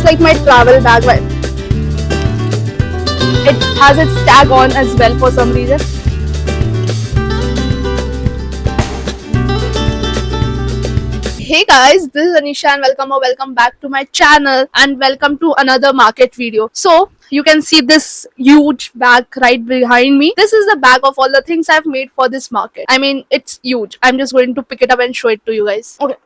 is like my travel bag. It has its tag on as well for some reason. Hey guys, this is Anisha and welcome back to my channel and welcome to another market video. So you can see this huge bag right behind me. This is the bag of all the things I've made for this market. I mean, it's huge. I'm just going to pick it up and show it to you guys. Okay.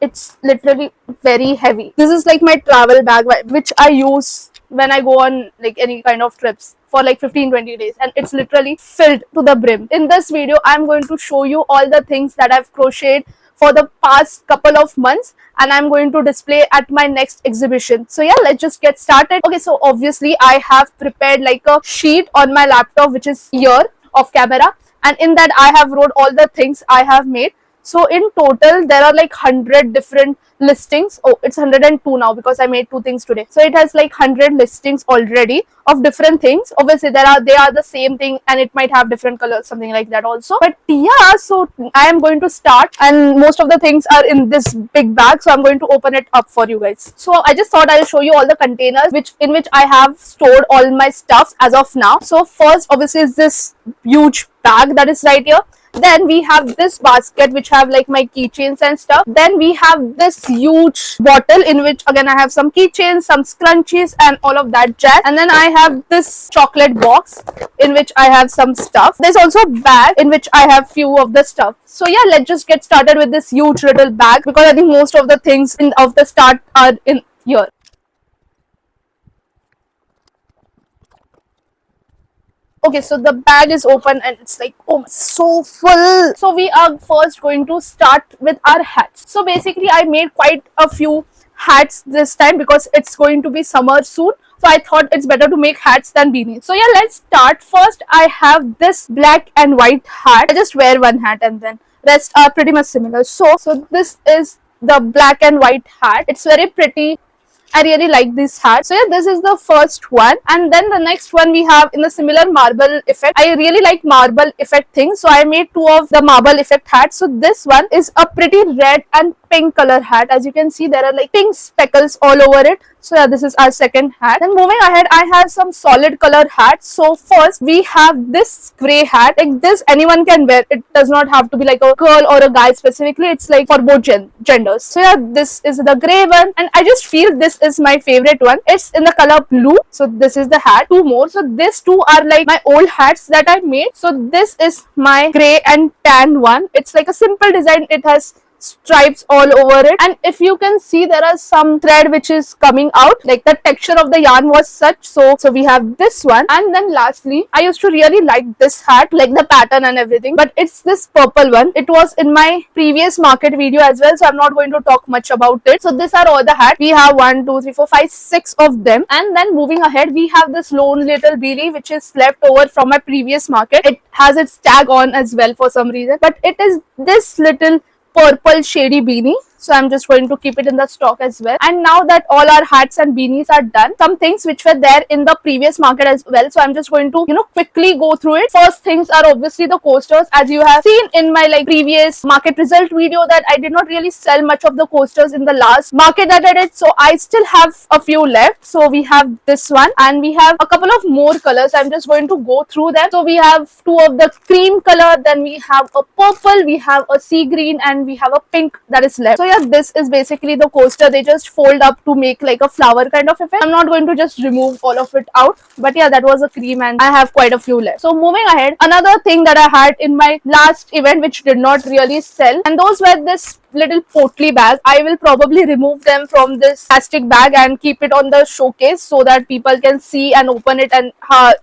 It's literally very heavy. This is like my travel bag which I use when I go on like any kind of trips for like 15-20 days, and it's literally filled to the brim. In this video, I'm going to show you all the things that I've crocheted for the past couple of months and I'm going to display at my next exhibition. So yeah, let's just get started. Okay, so obviously I have prepared like a sheet on my laptop which is here of camera, and in that I have wrote all the things I have made. So in total there are like 100 different listings. Oh, it's 102 now because I made 2 things today. So it has like 100 listings already of different things. Obviously they are the same thing and it might have different colors, something like that also. But yeah, so I am going to start, and most of the things are in this big bag, so I'm going to open it up for you guys. So I just thought I'll show you all the containers in which I have stored all my stuff as of now. So first obviously is this huge bag that is right here. Then we have this basket which have like my keychains and stuff. Then we have this huge bottle in which again I have some keychains, some scrunchies and all of that jazz. And then I have this chocolate box in which I have some stuff. There's also a bag in which I have few of the stuff. So yeah, let's just get started with this huge little bag because I think most of the things of the start are in here. Okay, so the bag is open and it's like, oh, so full. So we are first going to start with our hats. So basically I made quite a few hats this time because it's going to be summer soon. So I thought it's better to make hats than beanies. So yeah, let's start. First I have this black and white hat. I just wear one hat and then rest are pretty much similar. So this is the black and white hat. It's very pretty. I really like this hat. So yeah, this is the first one, and then the next one we have in the similar marble effect. I really like marble effect things, so I made 2 of the marble effect hats. So this one is a pretty red and pink color hat. As you can see, there are like pink speckles all over it. So yeah, this is our second hat. Then moving ahead, I have some solid color hats. So first we have this gray hat. Like this anyone can wear. It does not have to be like a girl or a guy specifically. It's like for both genders. So yeah, this is the gray one, and I just feel this is my favorite one. It's in the color blue. So this is the hat. 2 more. So these 2 are like my old hats that I made. So this is my gray and tan one. It's like a simple design. It has stripes all over it, and if you can see, there are some thread which is coming out, like the texture of the yarn was such. So we have this one, and then lastly I used to really like this hat, like the pattern and everything, but it's this purple one. It was in my previous market video as well, so I'm not going to talk much about it. So these are all the hats. We have 1 2 3 4 5 6 of them, and then moving ahead we have this lone little beanie which is left over from my previous market. It has its tag on as well for some reason, but it is this little purple shady beanie. So I'm just going to keep it in the stock as well. And now that all our hats and beanies are done, some things which were there in the previous market as well, so I'm just going to quickly go through it. First things are obviously the coasters. As you have seen in my like previous market result video that I did not really sell much of the coasters in the last market that I did, so I still have a few left. So we have this one, and we have a couple of more colors. I'm just going to go through them. So we have 2 of the cream color, then we have a purple, we have a sea green, and we have a pink that is left. So yeah, this is basically the coaster. They just fold up to make like a flower kind of effect. I'm not going to just remove all of it out, but yeah, that was a cream and I have quite a few left. So moving ahead, another thing that I had in my last event which did not really sell, and those were this little potli bag. I will probably remove them from this plastic bag and keep it on the showcase so that people can see and open it and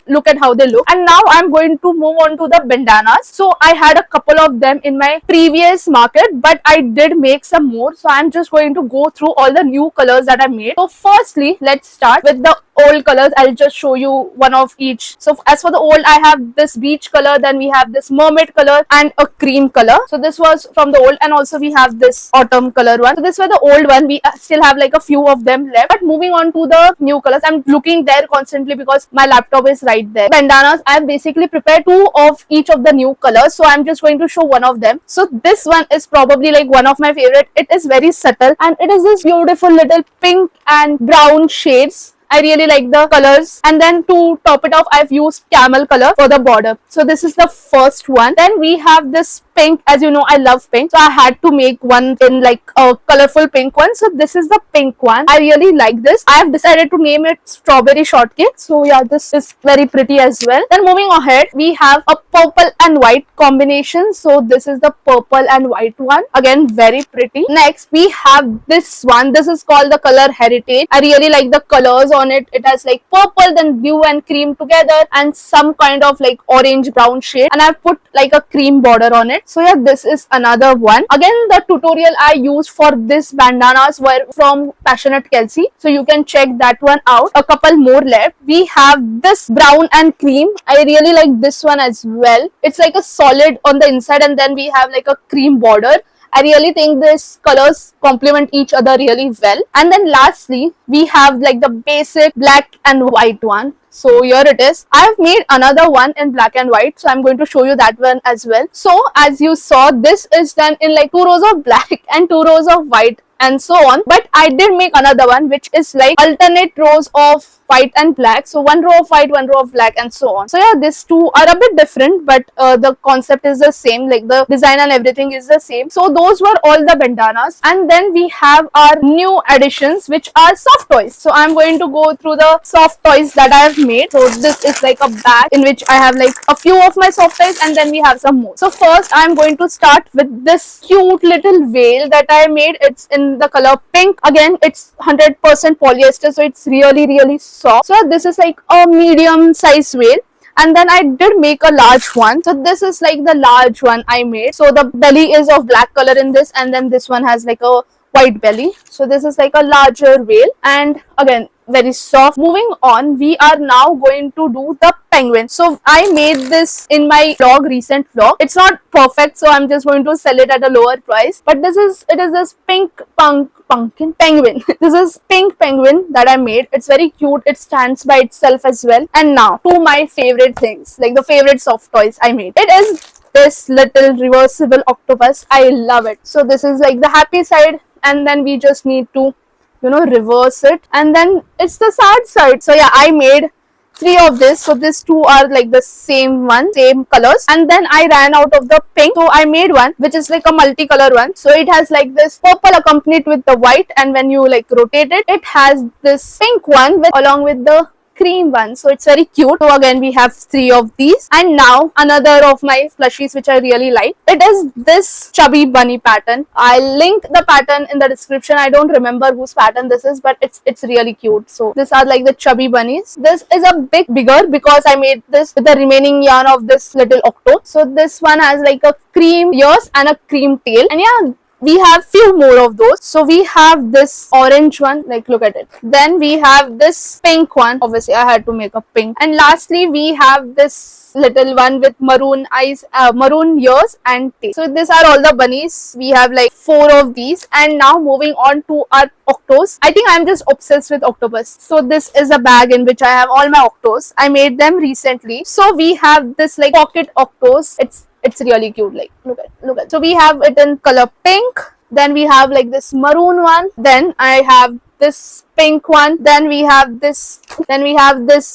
look at how they look. And now I'm going to move on to the bandanas. So I had a couple of them in my previous market, but I did make some more. So I'm just going to go through all the new colors that I made. So firstly, let's start with the old colors. I'll just show you one of each. So as for the old, I have this beach color, then we have this mermaid color and a cream color. So this was from the old, and also we have this autumn color one. So this was the old one. We still have like a few of them left. But moving on to the new colors, I'm looking there constantly because my laptop is right there. Bandanas, I've basically prepared two of each of the new colors, so I'm just going to show one of them. So this one is probably like one of my favorite. It is very subtle and it is this beautiful little pink and brown shades. I really like the colors. And then to top it off, I've used camel color for the border. So this is the first one. Then we have this pink. As you know, I love pink, so I had to make one in like a colorful pink one. So this is the pink one. I really like this. I have decided to name it strawberry shortcake. So yeah, this is very pretty as well. Then moving ahead, we have a purple and white combination. So this is the purple and white one. Again, very pretty. Next, we have this one. This is called the color Heritage. I really like the colors on it. It has like purple, then blue and cream together, and some kind of like orange brown shade, and I've put like a cream border on it. So yeah, this is another one. Again, the tutorial I used for this bandanas were from Passionate Kelsey, so you can check that one out. A couple more left. We have this brown and cream. I really like this one as well. It's like a solid on the inside, and then we have like a cream border. I really think these colors complement each other really well. And then lastly, we have like the basic black and white one. So here it is. I have made another one in black and white, so I'm going to show you that one as well. So as you saw, this is done in like 2 rows of black and 2 rows of white and so on. But I did make another one which is like alternate rows of white and black. So 1 row of white, 1 row of black and so on. So yeah, these two are a bit different, but the concept is the same, like the design and everything is the same. So those were all the bandanas. And then we have our new additions, which are soft toys. So I'm going to go through the soft toys that I have made. So this is like a bag in which I have like a few of my soft toys, and then we have some more. So first I'm going to start with this cute little veil that I made. It's in the color pink. Again, it's 100% polyester, so it's really soft. So this is like a medium size veil. And then I did make a large one. So this is like the large one I made. So the belly is of black color in this, and then this one has like a white belly. So this is like a larger veil, and again very soft. Moving on, we are now going to do the penguin. So I made this in my recent vlog. It's not perfect, so I'm just going to sell it at a lower price. But it is this pink pumpkin penguin. This is pink penguin that I made. It's very cute. It stands by itself as well. And now to my favorite things, like the favorite soft toys I made. It is this little reversible octopus. I love it. So this is like the happy side, and then we just need to reverse it, and then it's the sad side. So yeah, I made 3 of this. So these 2 are like the same one, same colors, and then I ran out of the pink, so I made one which is like a multicolor one. So it has like this purple accompanied with the white, and when you like rotate it, it has this pink one along with the cream one. So it's very cute. So again, we have 3 of these. And now another of my plushies which I really like. It is this chubby bunny pattern. I'll link the pattern in the description. I don't remember whose pattern this is, but it's really cute. So these are like the chubby bunnies. This is a bit bigger because I made this with the remaining yarn of this little octo. So this one has like a cream ears and a cream tail. And yeah, we have few more of those. So we have this orange one, like look at it. Then we have this pink one. Obviously I had to make a pink. And lastly we have this little one with maroon eyes, maroon ears and tail. So these are all the bunnies. We have like 4 of these. And now moving on to our octos. I think I'm just obsessed with octopus. So this is a bag in which I have all my octos. I made them recently. So we have this like pocket octos. It's really cute. Like look at. So we have it in color pink. Then we have like this maroon one. Then I have this pink one. Then we have this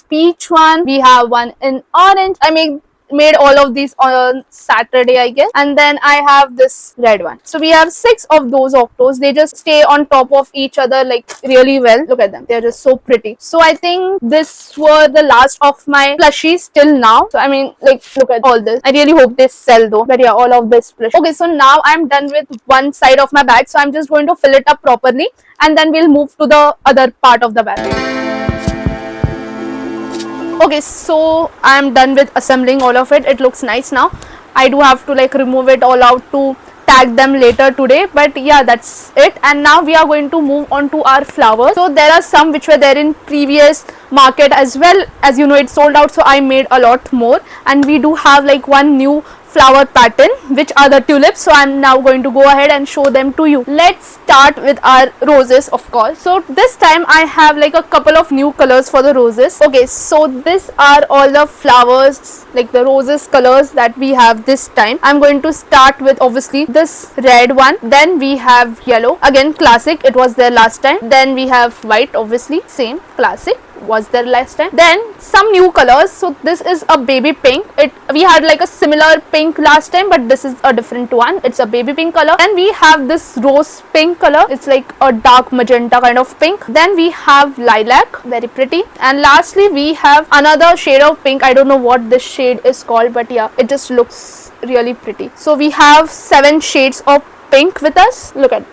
peach one. We have one in orange. I made all of these on Saturday, I guess. And then I have this red one. So we have 6 of those octos. They just stay on top of each other like really well. Look at them. They're just so pretty. So I think this were the last of my plushies till now. So I mean, like look at all this. I really hope they sell though. But yeah, all of this plush. Okay, so now I'm done with one side of my bag. So I'm just going to fill it up properly, and then we'll move to the other part of the bag. Okay, so I'm done with assembling all of it. It looks nice now. I do have to like remove it all out to tag them later today, but yeah, that's it. And now we are going to move on to our flowers. So there are some which were there in previous market as well. As you know, it sold out, so I made a lot more, and we do have like one new flower pattern, which are the tulips. So I'm now going to go ahead and show them to you. Let's start with our roses, of course. So this time I have like a couple of new colors for the roses. Okay, so these are all the flowers, like the roses colors that we have this time. I'm going to start with obviously this red one, then we have yellow, again classic, it was there last time. Then we have white, obviously same classic, was there last time. Then some new colors. So this is a baby pink. We had like a similar pink last time, but this is a different one. It's a baby pink color. Then we have this rose pink color. It's like a dark magenta kind of pink. Then we have lilac, very pretty. And lastly we have another shade of pink. I don't know what this shade is called, but yeah, it just looks really pretty. So we have 7 shades of pink with us. Look at,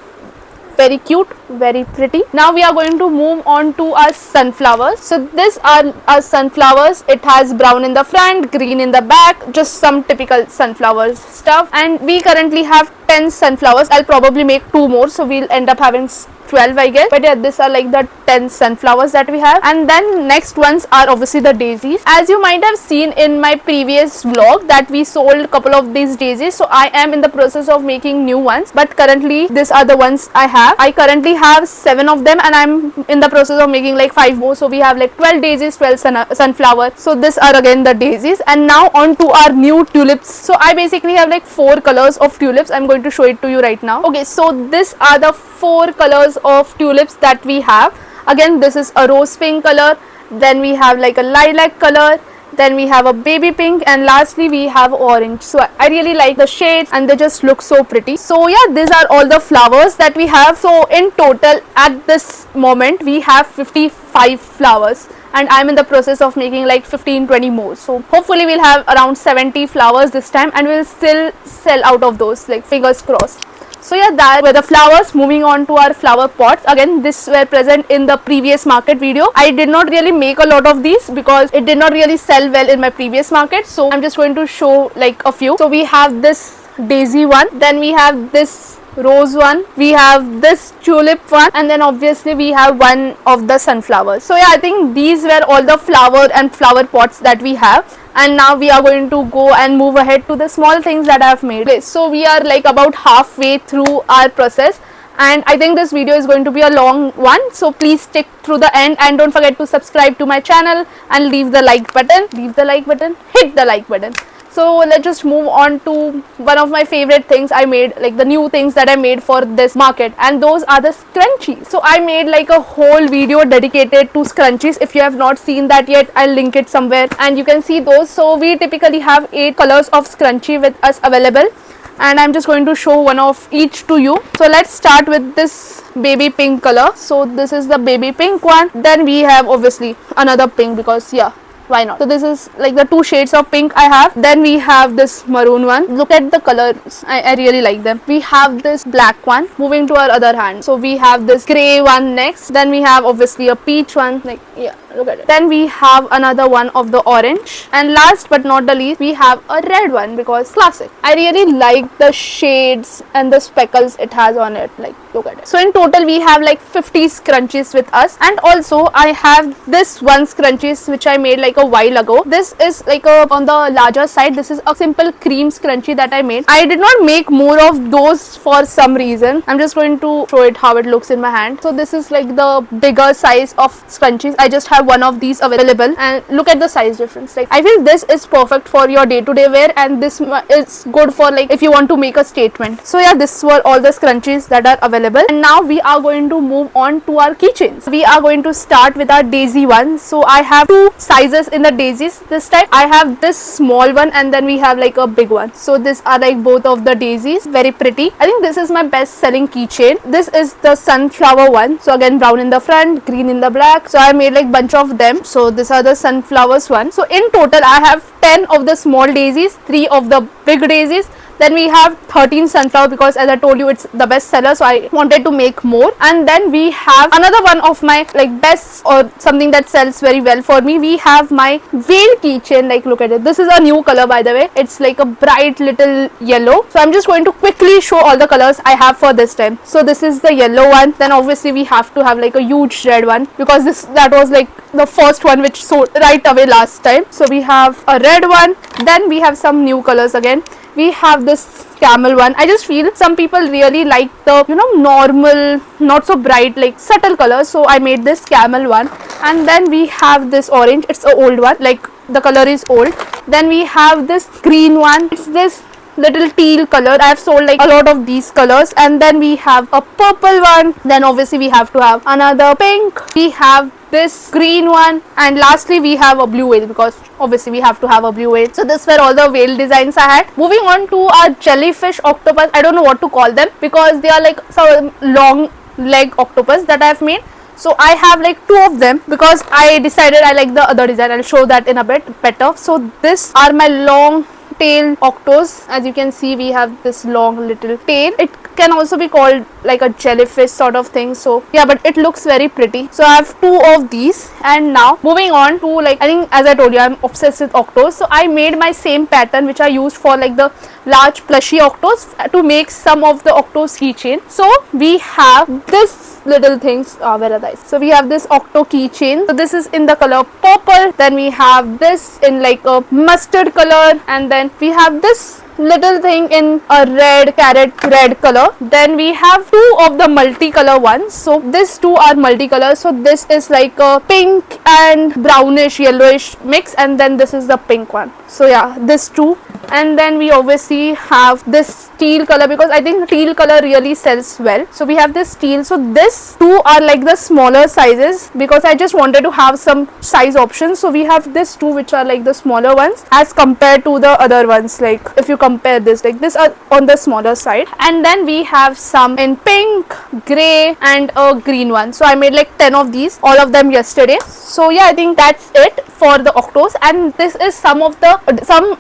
very cute, very pretty. Now we are going to move on to our sunflowers. So these are our sunflowers. It has brown in the front, green in the back, just some typical sunflower stuff. And we currently have 10 sunflowers. I'll probably make 2 more, so we'll end up having 12, I guess. But yeah, these are like the 10 sunflowers that we have. And then next ones are obviously the daisies. As you might have seen in my previous vlog that we sold a couple of these daisies, so I am in the process of making new ones, but currently these are the ones I have. I currently have 7 of them, and I'm in the process of making like 5 more. So we have like 12 daisies, 12 sunflowers. So these are again the daisies. And now on to our new tulips. So I basically have like 4 colors of tulips. I'm going to show it to you right now. Okay, so these are the 4 colors of tulips that we have. Again, this is a rose pink color, then we have like a lilac color, then we have a baby pink, and lastly we have orange. So I really like the shades and they just look so pretty. So yeah, these are all the flowers that we have. So in total at this moment we have 55 flowers, and I'm in the process of making like 15-20 more. So hopefully we'll have around 70 flowers this time, and we'll still sell out of those, like fingers crossed. So yeah, that were the flowers. Moving on to our flower pots. Again, this were present in the previous market video. I did not really make a lot of these because it did not really sell well in my previous market. So I'm just going to show like a few. So we have this daisy one, then we have this rose one, we have this tulip one, and then obviously we have one of the sunflowers. So yeah, I think these were all the flower and flower pots that we have. And now we are going to go and move ahead to the small things that I have made. Okay, so we are like about halfway through our process, and I think this video is going to be a long one, so please stick through the end, and don't forget to subscribe to my channel and leave the like button, hit the like button. So let's just move on to one of my favorite things I made, like the new things that I made for this market, and those are the scrunchies. So I made like a whole video dedicated to scrunchies. If you have not seen that yet, I'll link it somewhere and you can see those. So we typically have 8 colors of scrunchie with us available, and I'm just going to show one of each to you. So let's start with this baby pink color. So this is the baby pink one. Then we have obviously another pink, because yeah, why not? So this is like the 2 shades of pink I have. Then we have this maroon one. Look at the colors, I really like them. We have this black one. Moving to our other hand, so we have this gray one next. Then we have obviously a peach one, like yeah, look at it. Then we have another one of the orange, and last but not the least we have a red one, because classic. I really like the shades and the speckles it has on it, like look at it. So in total we have like 50 scrunchies with us, and also I have this one scrunchies which I made like a while ago. This is like on the larger side. This is a simple cream scrunchie that I made. I did not make more of those for some reason. I'm just going to show it how it looks in my hand. So this is like the bigger size of scrunchies. I just have one of these available, and look at the size difference. Like I feel this is perfect for your day-to-day wear, and this is good for like if you want to make a statement. So yeah, this were all the scrunchies that are available, and now we are going to move on to our keychains. We are going to start with our daisy one. So I have 2 sizes in the daisies this time. I have this small one, and then we have like a big one. So these are like both of the daisies, very pretty. I think this is my best selling keychain. This is the sunflower one. So again, brown in the front, green in the back. So I made like bunch of them. So these are the sunflowers one. So in total I have 10 of the small daisies, 3 of the big daisies, Then we have 13 sunflower because as I told you it's the best seller, so I wanted to make more. And then we have another one of my like best or something that sells very well for me. We have my veil keychain. Like look at it, this is a new color by the way, it's like a bright little yellow. So I'm just going to quickly show all the colors I have for this time. So this is the yellow one, then obviously we have to have like a huge red one because that was like the first one which sold right away last time. So we have a red one, then we have some new colors again. We have this camel one. I just feel some people really like the normal, not so bright, like subtle colors, so I made this camel one. And then we have this orange, it's an old one, like the color is old. Then we have this green one, it's this little teal color. I have sold like a lot of these colors. And then we have a purple one, then obviously we have to have another pink, we have this green one, and lastly we have a blue whale because obviously we have to have a blue whale. So this were all the whale designs I had. Moving on to our jellyfish octopus. I don't know what to call them because they are like some long leg octopus that I have made. So I have like 2 of them because I decided I like the other design. I'll show that in a bit better. So this are my long tail octos. As you can see, we have this long little tail. It can also be called like a jellyfish sort of thing. So yeah, but it looks very pretty. So I have 2 of these. And now moving on to like, I think as I told you, I'm obsessed with octos. So I made my same pattern which I used for like the large plushy octos to make some of the octos keychain. So we have this little things, where are these? So we have this octo keychain. So this is in the color purple. Then we have this in like a mustard color, and then we have this little thing in a carrot red color. Then we have 2 of the multicolor ones. So these 2 are multicolor. So this is like a pink and brownish yellowish mix, and then this is the pink one. So yeah, this 2. And then we obviously have this teal color because I think teal color really sells well. So we have this teal. So this 2 are like the smaller sizes because I just wanted to have some size options. So we have this 2 which are like the smaller ones as compared to the other ones. Like if you compare this, like this are on the smaller side. And then we have some in pink, grey and a green one. So I made like 10 of these, all of them yesterday. So yeah, I think that's it for the octos. And this is some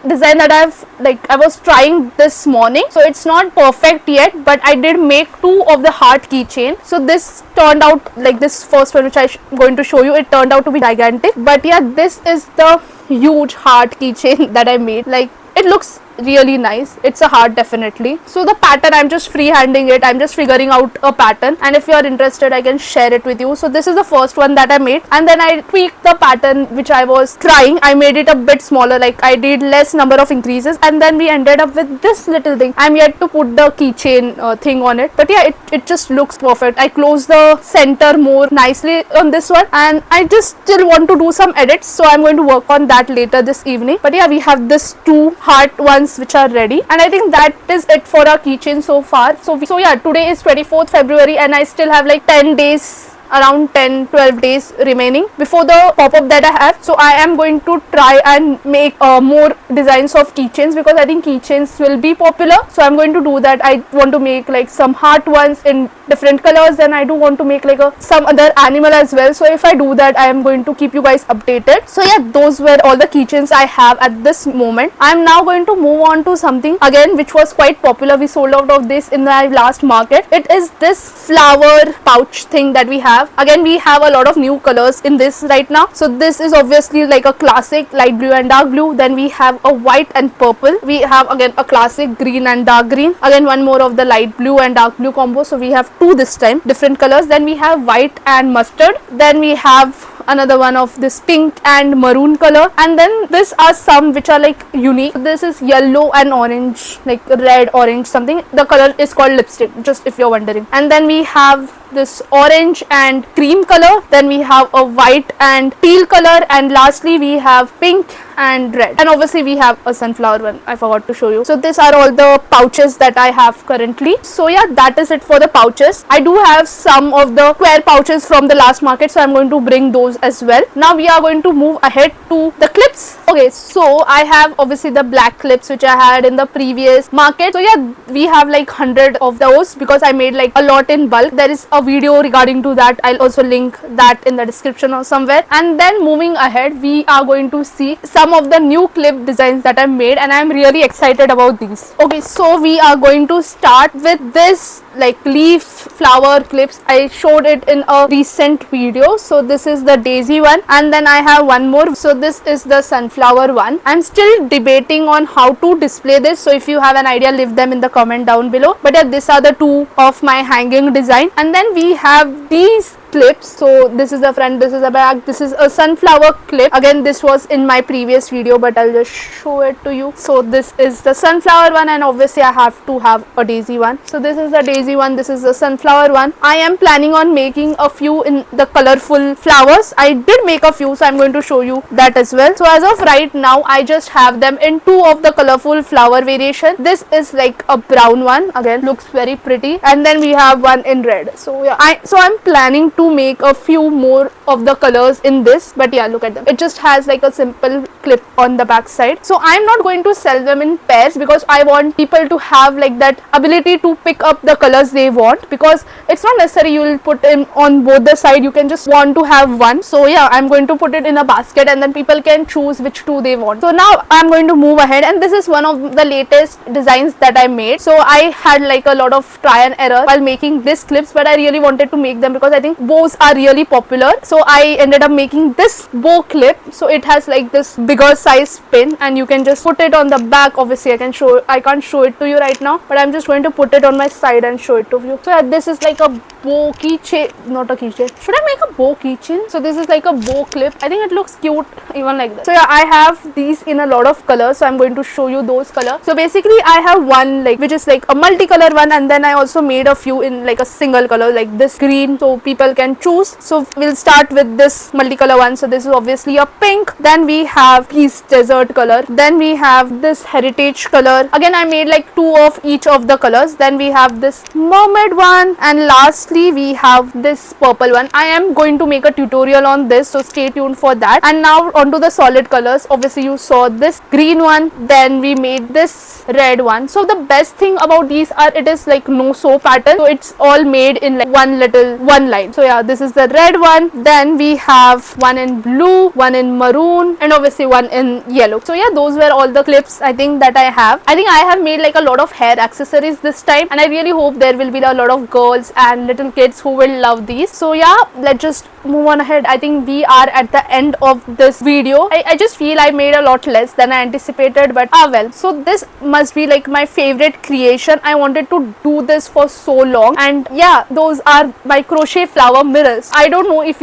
design that I was trying this morning. So it's not perfect yet, but I did make 2 of the heart keychain. So this turned out like this first one which I'm going to show you, it turned out to be gigantic. But yeah, this is the huge heart keychain that I made. Like it looks really nice. It's a heart definitely. So the pattern, I'm just freehanding it. I'm just figuring out a pattern, and if you are interested I can share it with you. So this is the first one that I made, and then I tweaked the pattern which I was trying. I made it a bit smaller, like I did less number of increases, and then we ended up with this little thing. I'm yet to put the keychain thing on it, but yeah, it just looks perfect. I closed the center more nicely on this one, and I just still want to do some edits, so I'm going to work on that later this evening. But yeah, we have this 2 heart ones which are ready, and I think that is it for our keychain so far. So yeah, today is 24th February and I still have like 10 days, around 10-12 days remaining before the pop-up that I have. So I am going to try and make more designs of keychains because I think keychains will be popular. So I'm going to do that. I want to make like some heart ones in different colors, and I do want to make like some other animal as well. So if I do that, I am going to keep you guys updated. So yeah, those were all the keychains I have at this moment. I am now going to move on to something again which was quite popular. We sold out of this in the last market. It is this flower pouch thing that we have. Again, we have a lot of new colors in this right now. So this is obviously like a classic light blue and dark blue. Then we have a white and purple. We have again a classic green and dark green. Again, one more of the light blue and dark blue combo. So we have 2 this time, different colors. Then we have white and mustard. Then we have another one of this pink and maroon color, and then these are some which are like unique. This is yellow and orange, like red orange something. The color is called lipstick, just if you're wondering. And then we have this orange and cream color. Then we have a white and teal color, and lastly we have pink and red. And obviously we have a sunflower one, I forgot to show you. So these are all the pouches that I have currently. So yeah, that is it for the pouches. I do have some of the square pouches from the last market, so I'm going to bring those as well. Now we are going to move ahead to the clips. Okay, so I have obviously the black clips which I had in the previous market. So yeah, we have like 100 of those because I made like a lot in bulk. There is a video regarding to that. I'll also link that in the description or somewhere. And then moving ahead, we are going to see some of the new clip designs that I made, and I'm really excited about these. Okay, so we are going to start with this like leaf flower clips. I showed it in a recent video. So this is the daisy one, and then I have one more. So this is the sunflower one. I'm still debating on how to display this, so if you have an idea, leave them in the comment down below. But yeah, these are the two of my hanging design. And then we have these clips. So this is the front, this is the back, this is a sunflower clip. Again, this was in my previous video, but I'll just show it to you. So this is the sunflower one, and obviously I have to have a daisy one. So this is the daisy one, this is the sunflower one. I am planning on making a few in the colorful flowers. I did make a few, so I'm going to show you that as well. So as of right now, I just have them in two of the colorful flower variation. This is like a brown one, again looks very pretty, and then we have one in red. So yeah, I'm planning to make a few more of the colors in this, but yeah, look at them. It just has like a simple clip on the back side. So I'm not going to sell them in pairs, because I want people to have like that ability to pick up the colors they want, because it's not necessary you will put in on both the side. You can just want to have one. So yeah, I'm going to put it in a basket, and then people can choose which two they want. So now I'm going to move ahead, and this is one of the latest designs that I made. So I had like a lot of try and error while making this clips, but I really wanted to make them because I think bows are really popular. So I ended up making this bow clip. So it has like this bigger size pin, and you can just put it on the back. Obviously I can't show it to you right now, but I'm just going to put it on my side and show it to you. So yeah, this is like a bow keychain, not a keychain. Should I make a bow keychain? So this is like a bow clip. I think it looks cute even like that. So yeah, I have these in a lot of colors, so I'm going to show you those colors. So basically I have one like which is like a multicolor one, and then I also made a few in like a single color like this green, so people can choose. So we'll start with this multicolor one. So this is obviously a pink, then we have this desert color, then we have this heritage color. Again, I made like two of each of the colors. Then we have this mermaid one, and lastly we have this purple one. I am going to make a tutorial on this, so stay tuned for that. And now onto the solid colors. Obviously you saw this green one, then we made this red one. So the best thing about these are it is like no sew pattern, so it's all made in like one line. So yeah, this is the red one, then we have one in blue, one in maroon, and obviously one in yellow. So yeah, those were all the clips I think that I have. I think I have made like a lot of hair accessories this time, and I really hope there will be a lot of girls and little kids who will love these. So yeah, let's just move on ahead. I think we are at the end of this video. I just feel I made a lot less than I anticipated, but well. So this must be like my favorite creation. I wanted to do this for so long, and yeah, those are my crochet flower mirrors. I don't know if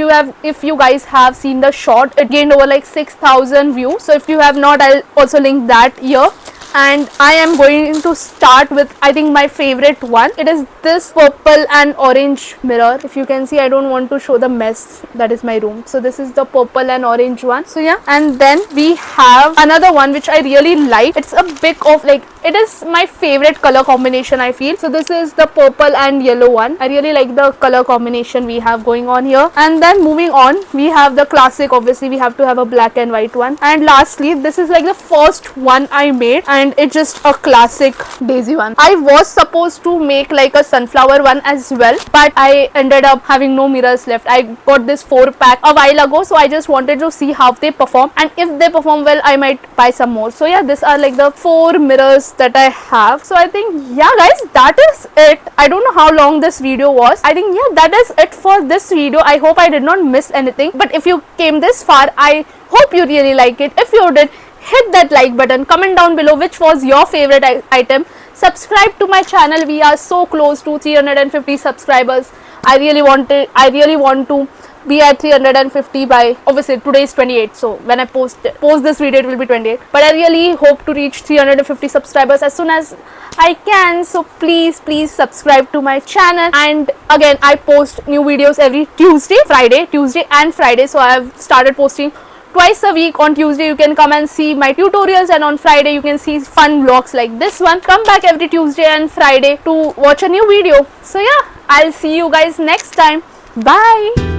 you guys have seen the short. It gained over like 6,000 views. So if you have not, I'll also link that here. And I am going to start with I think my favorite one. It is this purple and orange mirror. If you can see, I don't want to show the mess that is my room. So this is the purple and orange one. So yeah, and then we have another one which I really like. It's a bit of like, it is my favorite color combination I feel. So this is the purple and yellow one. I really like the color combination we have going on here. And then moving on, we have the classic. Obviously we have to have a black and white one. And lastly, this is like the first one I made, and it's just a classic daisy one. I was supposed to make like a sunflower one as well, but I ended up having no mirrors left. I got this 4-pack a while ago, so I just wanted to see how they perform, and if they perform well, I might buy some more. So yeah, these are like the 4 mirrors that I have. So I think yeah guys, that is it. I don't know how long this video was. I think yeah, that is it for this video. I hope I did not miss anything, but if you came this far, I hope you really like it. If you did, hit that like button, comment down below which was your favorite item, subscribe to my channel. We are so close to 350 subscribers. I really want to be at 350 by, obviously today is 28, so when I post this video it will be 28, but I really hope to reach 350 subscribers as soon as I can. So please subscribe to my channel. And again, I post new videos every Tuesday and Friday. So I have started posting twice a week. On Tuesday you can come and see my tutorials, and on Friday you can see fun vlogs like this one. Come back every Tuesday and Friday to watch a new video. So yeah, I'll see you guys next time. Bye.